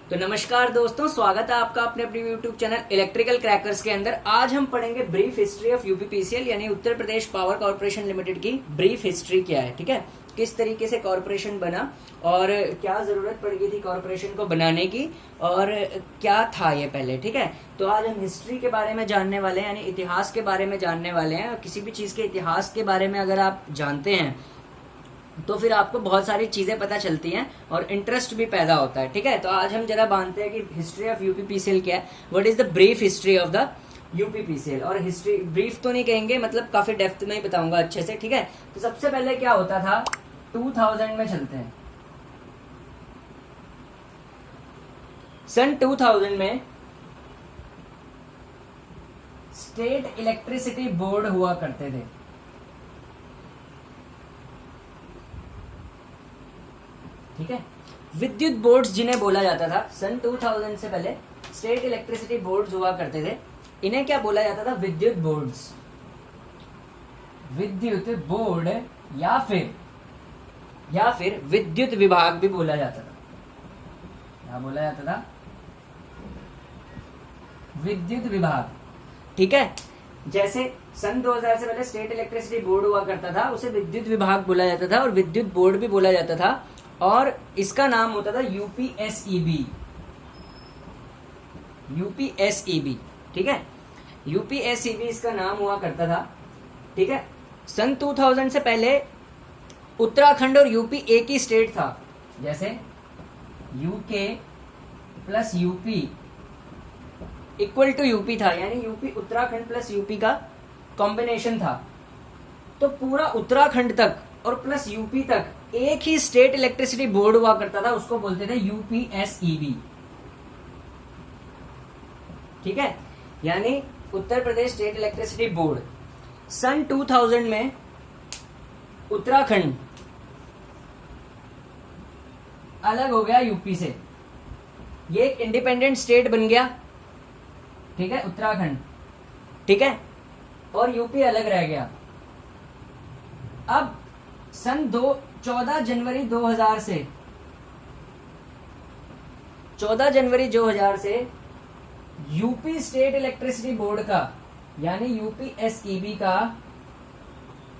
तो नमस्कार दोस्तों, स्वागत है आपका अपने अपने यूट्यूब चैनल इलेक्ट्रिकल क्रैकर्स के अंदर। आज हम पढ़ेंगे ब्रीफ हिस्ट्री ऑफ यूपीपीसीएल यानी Uttar Pradesh power corporation limited की ब्रीफ हिस्ट्री क्या है। ठीक है, किस तरीके से कॉर्पोरेशन बना और क्या जरूरत पड़ गई थी कॉर्पोरेशन को बनाने की और क्या था ये पहले। ठीक है, तो आज हम हिस्ट्री के बारे में जानने वाले हैं, यानी इतिहास के बारे में जानने वाले हैं। और किसी भी चीज के इतिहास के बारे में अगर आप जानते हैं तो फिर आपको बहुत सारी चीजें पता चलती हैं और इंटरेस्ट भी पैदा होता है। ठीक है, तो आज हम जरा जानते हैं कि हिस्ट्री ऑफ यूपीपीसीएल क्या है, what is the brief history of the UPPCL. और हिस्ट्री ब्रीफ तो नहीं कहेंगे, मतलब काफी डेप्थ में ही बताऊंगा अच्छे से। ठीक है, तो सबसे पहले क्या होता था, 2000 में चलते हैं। सन 2000 में स्टेट इलेक्ट्रिसिटी बोर्ड हुआ करते थे। ठीक है, विद्युत बोर्ड्स जिन्हें बोला जाता था, सन 2000 से पहले स्टेट इलेक्ट्रिसिटी बोर्ड्स हुआ करते थे। इन्हें क्या बोला जाता था, विद्युत बोर्ड्स, विद्युत बोर्ड या फिर विद्युत विभाग भी बोला जाता था। क्या बोला जाता था, विद्युत विभाग। ठीक है, जैसे सन 2000 से पहले स्टेट इलेक्ट्रिसिटी बोर्ड हुआ करता था, उसे विद्युत विभाग बोला जाता था और विद्युत बोर्ड भी बोला जाता था। और इसका नाम होता था यूपीएसईबी। ठीक है, यूपीएसईबी इसका नाम हुआ करता था। ठीक है, सन 2000 से पहले उत्तराखंड और यूपी एक ही स्टेट था। जैसे UK plus UP equal to UP था, यानी यूपी उत्तराखंड प्लस यूपी का कॉम्बिनेशन था। तो पूरा उत्तराखंड तक और प्लस यूपी तक एक ही स्टेट इलेक्ट्रिसिटी बोर्ड हुआ करता था, उसको बोलते थे यूपीएसईबी। ठीक है, यानी Uttar Pradesh state electricity board. सन 2000 में उत्तराखंड अलग हो गया यूपी से, ये एक इंडिपेंडेंट स्टेट बन गया। ठीक है, उत्तराखंड। ठीक है, और यूपी अलग रह गया। अब सन 14 जनवरी 2000 से 14 जनवरी 2000 से यूपी स्टेट इलेक्ट्रिसिटी बोर्ड का यानी यूपीएसईबी का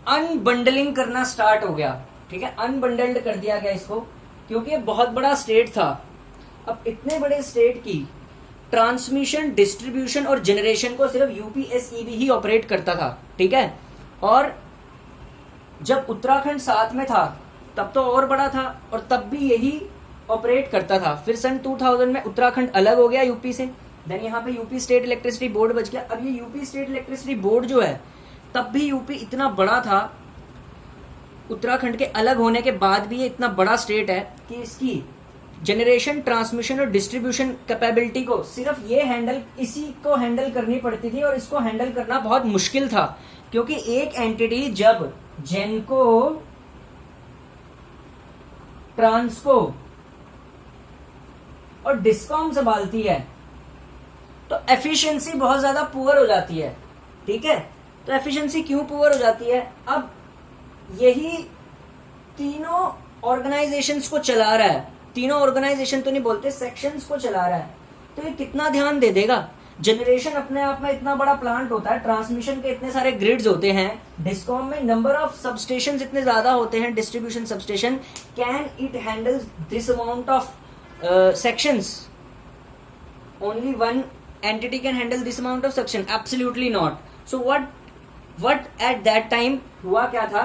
अनबंडलिंग करना स्टार्ट हो गया। ठीक है, अनबंडल्ड कर दिया गया इसको, क्योंकि ये बहुत बड़ा स्टेट था। अब इतने बड़े स्टेट की ट्रांसमिशन, डिस्ट्रीब्यूशन और जनरेशन को सिर्फ यूपीएसईबी ही ऑपरेट करता था। ठीक है, और जब उत्तराखंड साथ में था तब तो और बड़ा था और तब भी यही ऑपरेट करता था। फिर सन 2000 में उत्तराखंड अलग हो गया यूपी से, देन यहाँ पे यूपी स्टेट इलेक्ट्रिसिटी बोर्ड बच गया। अब ये यूपी स्टेट इलेक्ट्रिसिटी बोर्ड जो है, तब भी यूपी इतना बड़ा था, उत्तराखंड के अलग होने के बाद भी ये इतना बड़ा स्टेट है कि इसकी जनरेशन, ट्रांसमिशन और डिस्ट्रीब्यूशन कैपेबिलिटी को सिर्फ इसी को हैंडल करनी पड़ती थी। और इसको हैंडल करना बहुत मुश्किल था, क्योंकि एक एंटिटी जब जेनको, ट्रांसको और डिस्कॉम संभालती है तो एफिशिएंसी बहुत ज्यादा पुअर हो जाती है। ठीक है, तो एफिशिएंसी क्यों पुअर हो जाती है, अब यही तीनों ऑर्गेनाइजेशंस को चला रहा है, तीनों ऑर्गेनाइजेशन तो नहीं बोलते, सेक्शंस को चला रहा है, तो ये कितना ध्यान दे देगा। जनरेशन अपने आप में इतना बड़ा प्लांट होता है, ट्रांसमिशन के इतने सारे ग्रिड्स होते हैं, डिस्कॉम में नंबर ऑफ सबस्टेशन इतने ज्यादा होते हैं, distribution substation, can it handle this amount of sections? Only one entity can handle this amount of section? Absolutely not. So what at that time हुआ क्या था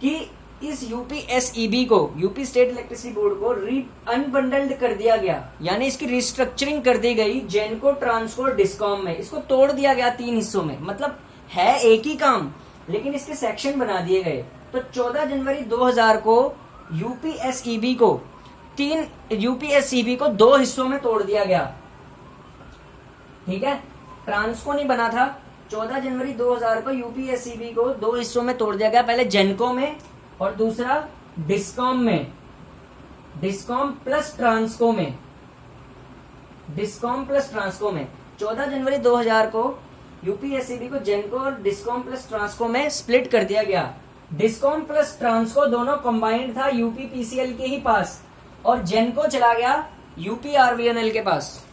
कि इस यूपीएसईबी को, यूपी स्टेट इलेक्ट्रिसिटी बोर्ड को अनबंडल्ड कर दिया गया, यानी इसकी रिस्ट्रक्चरिंग कर दी गई जेनको, ट्रांसको और डिस्कॉम में। इसको तोड़ दिया गया 3 हिस्सों में, मतलब है एक ही काम लेकिन इसके सेक्शन बना दिए गए। तो 14 जनवरी 2000 को यूपीएसईबी को 2 हिस्सों में तोड़ दिया गया। ठीक है, ट्रांसको नहीं बना था। 14 जनवरी 2000 को यूपीएसईबी को 2 हिस्सों में तोड़ दिया गया, पहले जेनको में और दूसरा डिस्कॉम में, डिस्कॉम प्लस ट्रांसको में, डिस्कॉम प्लस ट्रांसको में। 14 जनवरी 2000 को यूपीएसईबी को जेनको और डिस्कॉम प्लस ट्रांसको में स्प्लिट कर दिया गया। डिस्कॉम प्लस ट्रांसको दोनों कंबाइंड था यूपीपीसीएल के ही पास, और जेनको चला गया यूपीआरवीएनएल के पास,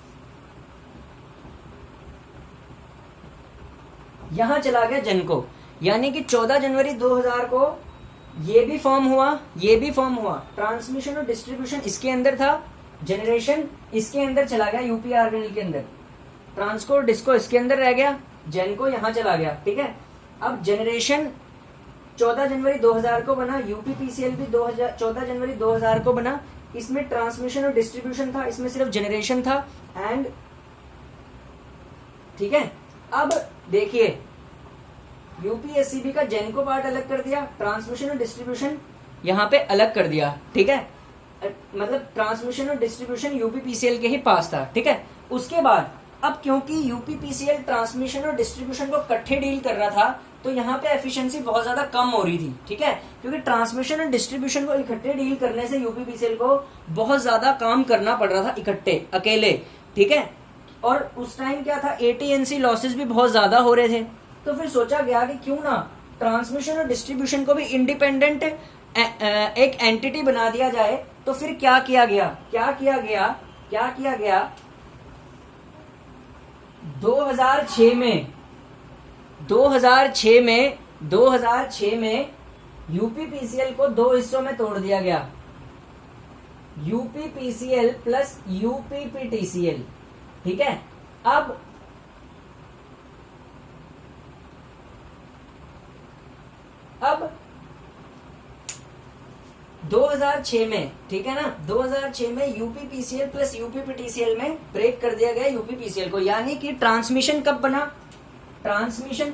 यहां चला गया जेनको, यानी कि 14 जनवरी 2000 को ये भी फॉर्म हुआ, ये भी फॉर्म हुआ, ट्रांसमिशन और डिस्ट्रीब्यूशन इसके अंदर था, जनरेशन इसके अंदर चला गया यूपीआरवीएनएल के अंदर, ट्रांसको और डिस्को इसके अंदर रह गया, जेनको यहां चला गया। ठीक है, अब जनरेशन 14 जनवरी 2000 को बना, यूपीपीसीएल भी 14 जनवरी 2000 को बना, इसमें ट्रांसमिशन और डिस्ट्रीब्यूशन था, इसमें सिर्फ जनरेशन था एंड, ठीक है। अब देखिए यूपीएससीबी का जेनको पार्ट अलग कर दिया, ट्रांसमिशन और डिस्ट्रीब्यूशन यहां पे अलग कर दिया। ठीक है, मतलब ट्रांसमिशन और डिस्ट्रीब्यूशन यूपीपीसीएल के ही पास था। ठीक है, उसके बाद अब क्योंकि यूपीपीसीएल ट्रांसमिशन और डिस्ट्रीब्यूशन को इकट्ठे डील कर रहा था तो यहाँ पे एफिशिएंसी बहुत ज्यादा कम हो रही थी। ठीक है, क्योंकि ट्रांसमिशन और डिस्ट्रीब्यूशन को इकट्ठे डील करने से यूपीपीसीएल को बहुत ज्यादा काम करना पड़ रहा था इकट्ठे, अकेले। ठीक है, और उस टाइम क्या था, एटीएनसी लॉसेस भी बहुत ज्यादा हो रहे थे, तो फिर सोचा गया कि क्यों ना ट्रांसमिशन और डिस्ट्रीब्यूशन को भी इंडिपेंडेंट एक एंटिटी बना दिया जाए। तो फिर क्या किया गया 2006 में यूपीपीसीएल को दो हिस्सों में तोड़ दिया गया, यूपीपीसीएल प्लस यूपीपीटीसीएल। ठीक है, अब अब 2006 में, ठीक है ना, 2006 में यूपीपीसीएल प्लस यूपीपीटीसीएल में ब्रेक कर दिया गया यूपीपीसीएल को, यानी कि ट्रांसमिशन कब बना, ट्रांसमिशन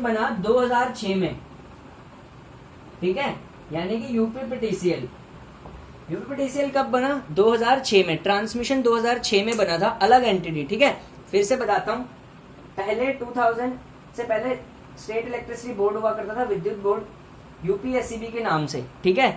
बना 2006 में। ठीक है, यानी कि यूपीपीटीसीएल कब बना, 2006 में, ट्रांसमिशन 2006 में बना था, अलग एंटिटी। ठीक है, फिर से बताता हूं, पहले 2000 से पहले स्टेट इलेक्ट्रिसिटी बोर्ड हुआ करता था, विद्युत बोर्ड, यूपीएससीबी के नाम से। ठीक है,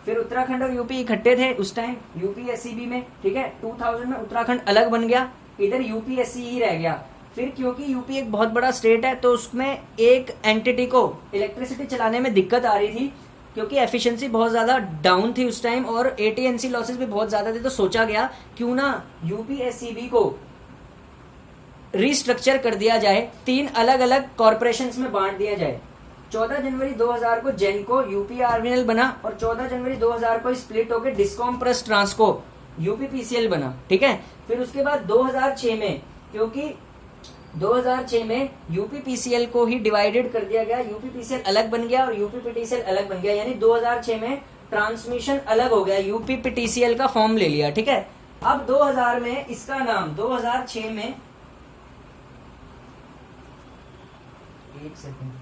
फिर उत्तराखंड और यूपी इकट्ठे थे उस टाइम यूपीएससीबी में। ठीक है, 2000 में उत्तराखंड अलग बन गया, इधर यूपीएससी ही रह गया। फिर क्योंकि यूपी एक बहुत बड़ा स्टेट है तो उसमें एक एंटिटी को इलेक्ट्रिसिटी चलाने में दिक्कत आ रही थी, क्योंकि एफिशिएंसी बहुत ज्यादा डाउन थी उस टाइम और एटीएनसी लॉसेस भी बहुत ज्यादा थे। तो सोचा गया क्यों ना यूपीएससीबी को रिस्ट्रक्चर कर दिया जाए, 3 अलग अलग कॉर्पोरेशंस में बांट दिया जाए। 14 जनवरी 2000 को जेनको यूपीआरवीएनएल बना और 14 जनवरी 2000 को स्प्लिट होकर डिस्कॉम प्लस ट्रांसको यूपीपीसीएल बना। ठीक है, फिर उसके बाद 2006 में, क्योंकि 2006 में यूपीपीसीएल को ही डिवाइडेड कर दिया गया, यूपीपीसीएल अलग बन गया और यूपीपीटीसीएल अलग बन गया, यानी 2006 में ट्रांसमिशन अलग हो गया, यूपीपीटीसीएल का फॉर्म ले लिया। ठीक है, अब 2000 में इसका नाम, 2006 में, एक सेकंड,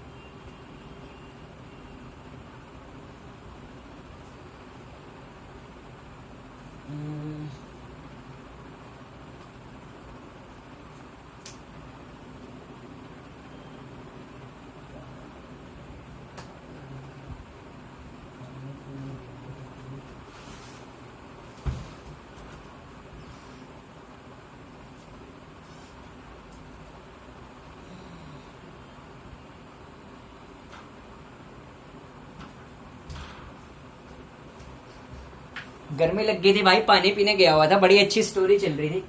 गर्मी लग गई थी भाई, पानी पीने गया हुआ था, बड़ी अच्छी स्टोरी चल रही थी।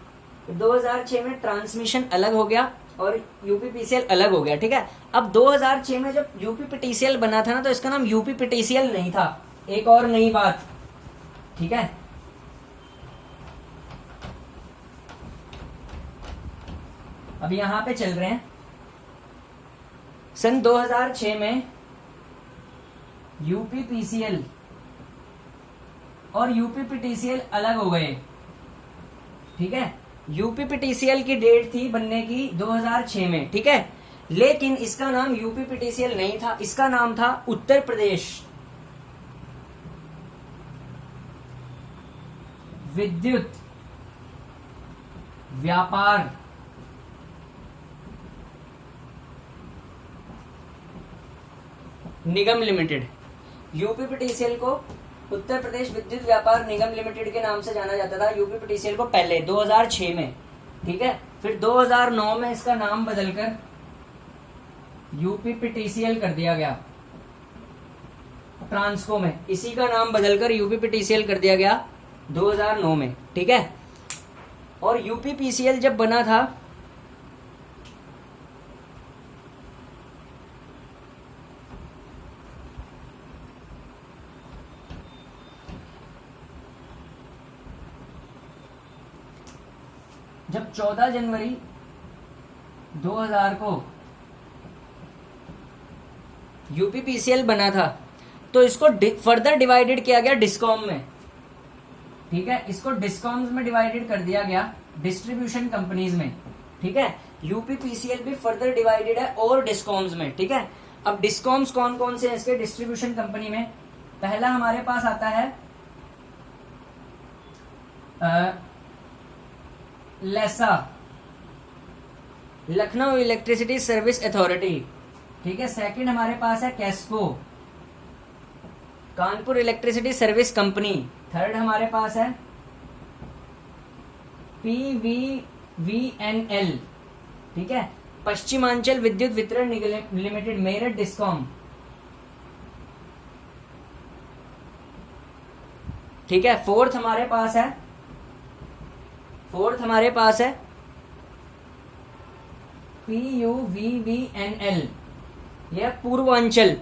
2006 में ट्रांसमिशन अलग हो गया और यूपीपीसीएल अलग हो गया। ठीक है, अब 2006 में जब यूपीपीटीसीएल बना था ना, तो इसका नाम यूपीपीटीसीएल नहीं था, एक और नई बात। ठीक है, अब यहां पे चल रहे हैं, सन 2006 में यूपीपीसीएल और यूपीपीटीसीएल अलग हो गए। ठीक है, यूपीपीटीसीएल की डेट थी बनने की 2006 में। ठीक है, लेकिन इसका नाम यूपीपीटीसीएल नहीं था, इसका नाम था उत्तर प्रदेश विद्युत व्यापार निगम लिमिटेड। यूपीपीटीसीएल को उत्तर प्रदेश विद्युत व्यापार निगम लिमिटेड के नाम से जाना जाता था, यूपीपीटीसीएल को पहले 2006 में। ठीक है, फिर 2009 में इसका नाम बदलकर यूपीपीटीसीएल कर दिया गया, ट्रांसको में इसी का नाम बदलकर यूपीपीटीसीएल कर दिया गया 2009 में, ठीक है। और यूपीपीसीएल जब बना था जब 14 जनवरी 2000 को यूपीपीसीएल बना था, तो इसको फर्दर डिवाइडेड किया गया डिस्कॉम में, ठीक है। इसको डिस्कॉम्स में डिवाइडेड कर दिया गया, डिस्ट्रीब्यूशन कंपनीज में, ठीक है। यूपीपीसीएल भी फर्दर डिवाइडेड है और डिस्कॉम्स में, ठीक है। अब डिस्कॉम्स कौन कौन से हैं इसके डिस्ट्रीब्यूशन कंपनी में? पहला हमारे पास आता है LESA, Lucknow electricity service authority, ठीक है। सेकंड हमारे पास है KESCO, Kanpur electricity service company. Third हमारे पास है पीवीवीएनएल, ठीक है, पश्चिमांचल विद्युत वितरण निगम लिमिटेड, मेरठ डिस्कॉम, ठीक है। फोर्थ हमारे पास है PUVVNL, यह पूर्वांचल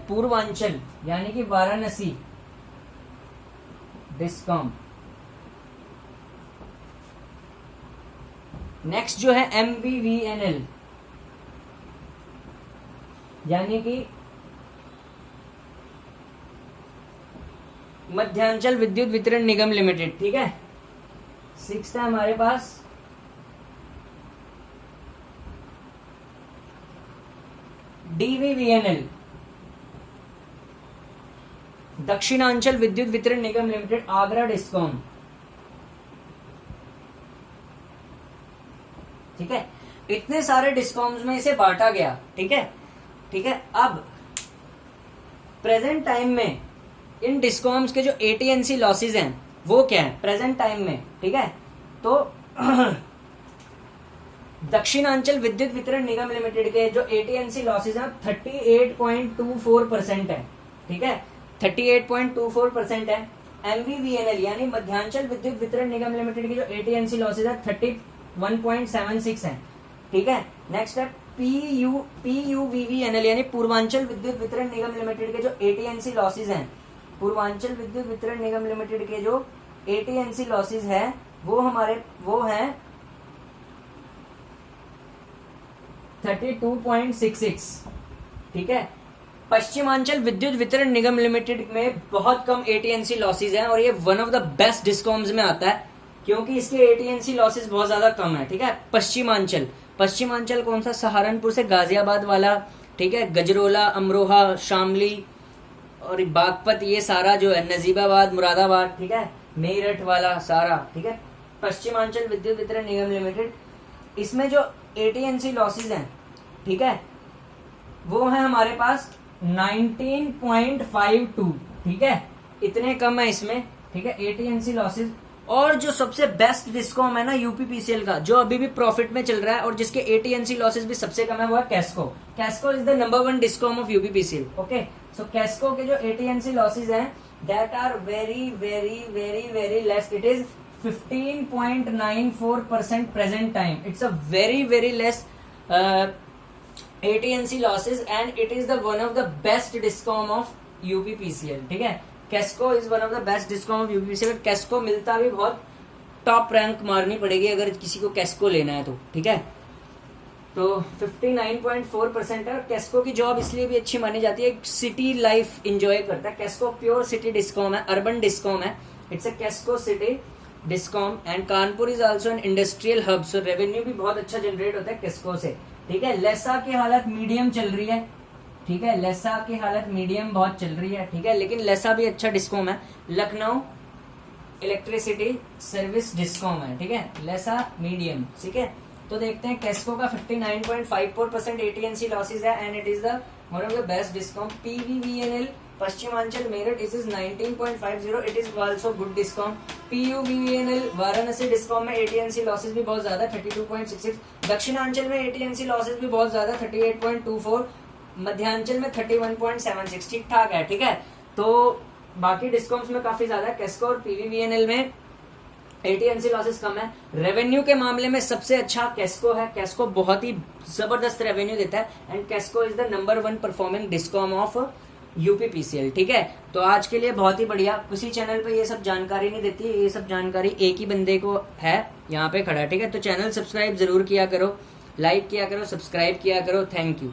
यानी कि वाराणसी डिस्कॉम। नेक्स्ट जो है MVVNL यानी कि मध्यांचल विद्युत वितरण निगम लिमिटेड, ठीक है। सिक्स्थ है हमारे पास DVVNL, दक्षिणांचल विद्युत वितरण निगम लिमिटेड, आगरा डिस्कॉम, ठीक है। इतने सारे डिस्कॉम्स में इसे बांटा गया, ठीक है, ठीक है। अब प्रेजेंट टाइम में इन डिस्कॉम्स के जो AT&C लॉसेज हैं वो क्या है प्रेजेंट टाइम में, ठीक है। तो दक्षिणांचल विद्युत वितरण निगम लिमिटेड के जो AT&C लॉसेज हैं 38.24% है, ठीक है, 38.24% है। MVVNL यानी मध्यांचल विद्युत वितरण निगम लिमिटेड की जो AT&C लॉसेज है 31.76 है, ठीक है। नेक्स्ट है PUVVNL यानी पूर्वांचल विद्युत वितरण निगम लिमिटेड के जो AT&C लॉसेज हैं, पूर्वांचल विद्युत वितरण निगम लिमिटेड के जो AT&C लॉसेज है वो हैं 32.66, ठीक है। पश्चिमांचल विद्युत वितरण निगम लिमिटेड में बहुत कम AT&C लॉसेज हैं और ये one of the best discoms में आता है क्योंकि इसके AT&C लॉसेज बहुत ज्यादा कम है, ठीक है। पश्चिमांचल कौन सा? सहारनपुर से गाजियाबाद वाला, ठीक है, गजरोला, अमरोहा, शामली और बागपत, ये सारा जो है नजीबाबाद, मुरादाबाद, ठीक है, मेरठ वाला सारा, ठीक है, पश्चिमांचल विद्युत वितरण निगम लिमिटेड। इसमें जो AT&C लॉसेज हैं, ठीक है, वो है हमारे पास 19.52, ठीक है, इतने कम है इसमें, ठीक है, AT&C लॉसेज। और जो सबसे बेस्ट डिस्कॉम है ना यूपीपीसीएल का, जो अभी भी प्रॉफिट में चल रहा है और जिसके AT&C लॉसेज भी सबसे कम है, वो है KESCO. KESCO is the number 1 discom of UPPCL, okay. So KESCO के जो AT&C लॉसेज हैं that are very very very very less, it is 15.94% present time. It's a very very less AT&C losses and it is the one of the best discom of UPPCL, ठीक है। KESCO is one of the best discom of UPPCL. KESCO मिलता भी बहुत top rank मारनी पड़ेगी अगर किसी को कैस्को लेना है तो, ठीक है। तो 59.4% है। कैस्को की जॉब इसलिए भी अच्छी मानी जाती है, सिटी लाइफ एंजॉय करता है। कैस्को प्योर सिटी डिस्कॉम है, अर्बन डिस्कॉम है, it's a KESCO city discom and Kanpur is also an industrial hub, so revenue भी बहुत अच्छा जनरेट होता है कैस्को से, ठीक है। लेसा की हालत मीडियम चल रही है, ठीक है, लेसा की हालत मीडियम बहुत चल रही है, ठीक है, लेकिन लेसा भी अच्छा डिस्कॉम है। लखनऊ इलेक्ट्रिसिटी सर्विस डिस्कॉम है, ठीक है, लेसा मीडियम, ठीक है। तो देखते हैं कैस्को का 59.54% AT&C लॉसेज है and it is the one of the best discom. PVVNL Paschimanchal Meerut is 19.50, it is also good discom. PUVVNL Varanasi discom में AT&C लॉसेज भी बहुत ज्यादा 32.66, दक्षिणांचल में AT&C लॉसेज भी बहुत ज्यादा 38.24, मध्यांचल में 31.76, ठीक ठाक है, ठीक है। तो बाकी डिस्कॉम्स में काफी ज्यादा, कैस्को और PVVNL में एटीएनसी लॉसेस कम है। रेवेन्यू के मामले में सबसे अच्छा कैस्को है, कैस्को बहुत ही जबरदस्त रेवेन्यू देता है and KESCO is the number 1 performing discom of UPPCL. ठीक है, तो आज के लिए बहुत ही बढ़िया। किसी चैनल पे ये सब जानकारी नहीं देती, ये सब जानकारी एक ही बंदे को है, यहाँ पे खड़ा है। ठीक है, तो चैनल सब्सक्राइब जरूर किया करो, लाइक किया करो, सब्सक्राइब किया करो। Thank you.